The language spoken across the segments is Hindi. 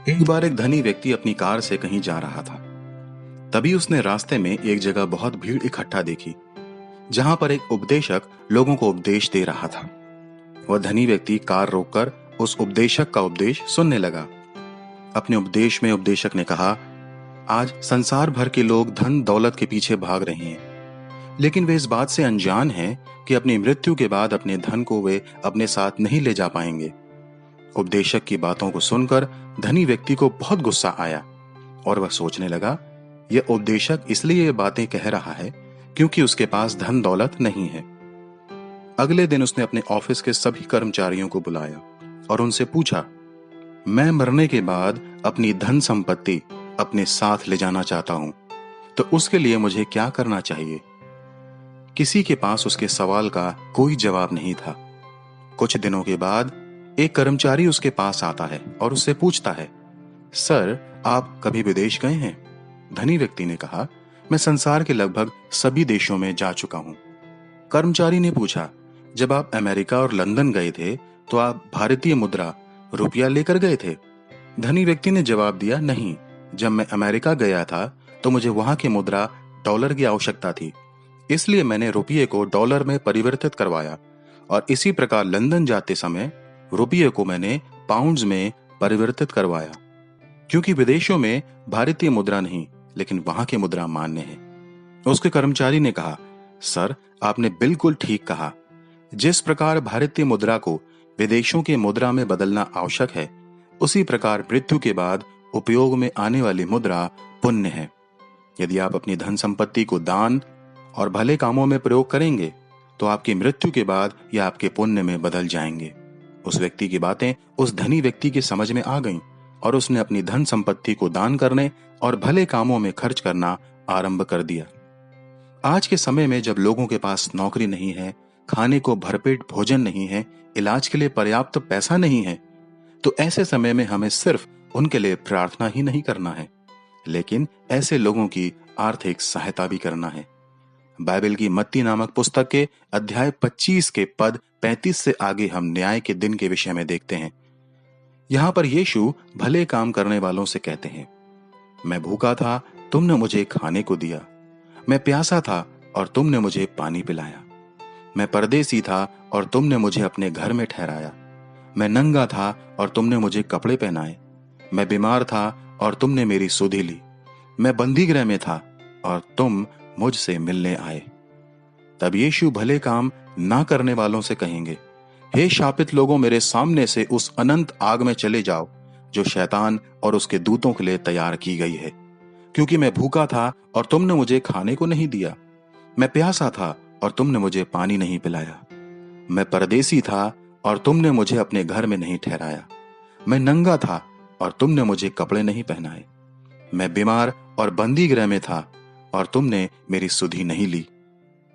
एक बार एक धनी व्यक्ति अपनी कार से कहीं जा रहा था। तभी उसने रास्ते में एक जगह बहुत भीड़ इकट्ठा देखी, जहां पर एक उपदेशक लोगों को उपदेश दे रहा था। वह धनी व्यक्ति कार रोककर उस उपदेशक का उपदेश सुनने लगा। अपने उपदेश में उपदेशक ने कहा, आज संसार भर के लोग धन दौलत के पीछे भाग रहे हैं, लेकिन वे इस बात से अनजान हैं कि अपनी मृत्यु के बाद अपने धन को वे अपने साथ नहीं ले जा पाएंगे। उपदेशक की बातों को सुनकर धनी व्यक्ति को बहुत गुस्सा आया और वह सोचने लगा, यह उपदेशक इसलिए ये बातें कह रहा है क्योंकि उसके पास धन दौलत नहीं है। अगले दिन उसने अपने ऑफिस के सभी कर्मचारियों को बुलाया और उनसे पूछा, मैं मरने के बाद अपनी धन संपत्ति अपने साथ ले जाना चाहता हूं, तो उसके लिए मुझे क्या करना चाहिए? किसी के पास उसके सवाल का कोई जवाब नहीं था। कुछ दिनों के बाद एक कर्मचारी उसके पास आता है और उससे पूछता है, सर, आप कभी विदेश गए हैं? धनी व्यक्ति ने कहा, मैं संसार के लगभग सभी देशों में जा चुका हूं। कर्मचारी ने पूछा, जब आप अमेरिका और लंदन गए थे तो आप भारतीय मुद्रा रुपया लेकर गए थे? धनी व्यक्ति ने जवाब दिया, नहीं, जब मैं अमेरिका गया था तो मुझे वहां की मुद्रा डॉलर की आवश्यकता थी, इसलिए मैंने रुपये को डॉलर में परिवर्तित करवाया, और इसी प्रकार लंदन जाते समय रुपये को मैंने पाउंड्स में परिवर्तित करवाया, क्योंकि विदेशों में भारतीय मुद्रा नहीं लेकिन वहां की मुद्रा मान्य है। उसके कर्मचारी ने कहा, सर, आपने बिल्कुल ठीक कहा। जिस प्रकार भारतीय मुद्रा को विदेशों के मुद्रा में बदलना आवश्यक है, उसी प्रकार मृत्यु के बाद उपयोग में आने वाली मुद्रा पुण्य है। यदि आप अपनी धन संपत्ति को दान और भले कामों में प्रयोग करेंगे तो आपकी मृत्यु के बाद यह आपके पुण्य में बदल जाएंगे। उस व्यक्ति की बातें उस धनी व्यक्ति की समझ में आ गईं और उसने अपनी धन संपत्ति को दान करने और भले कामों में खर्च करना आरंभ कर दिया। आज के समय में जब लोगों के पास नौकरी नहीं है, खाने को भरपेट भोजन नहीं है, इलाज के लिए पर्याप्त पैसा नहीं है, तो ऐसे समय में हमें सिर्फ उनके लिए प्रार्थना ही नहीं करना है, लेकिन ऐसे लोगों की आर्थिक सहायता भी करना है। बाइबल की मत्ती नामक पुस्तक के अध्याय 25 के पद 35 से आगे हम न्याय के दिन के विषय में देखते हैं। यहां पर यीशु भले काम करने वालों से कहते हैं, मैं भूखा था, तुमने मुझे खाने को दिया। मैं प्यासा था और तुमने मुझे पानी पिलाया। मैं परदेसी था और तुमने मुझे अपने घर में ठहराया। मैं नंगा था और तुमने मुझे कपड़े पहनाए। मैं बीमार था और तुमने मेरी सुधि ली। मैं बंदीगृह में था और तुम मुझसे मिलने आए। तब यीशु भले काम ना करने वालों से कहेंगे, हे शापित लोगों, मेरे सामने से उस अनंत आग में चले जाओ जो शैतान और उसके दूतों के लिए तैयार की गई है। क्योंकि मैं भूखा था और तुमने मुझे खाने को नहीं दिया। मैं प्यासा था और तुमने मुझे पानी नहीं पिलाया। मैं परदेसी था और तुमने मुझे अपने घर में नहीं ठहराया। मैं नंगा था और तुमने मुझे कपड़े नहीं पहनाए। मैं बीमार और बंदीगृह में था और तुमने मेरी सुधि नहीं ली।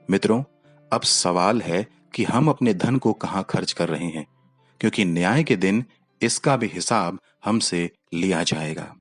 मित्रों, अब सवाल है कि हम अपने धन को कहां खर्च कर रहे हैं, क्योंकि न्याय के दिन इसका भी हिसाब हमसे लिया जाएगा।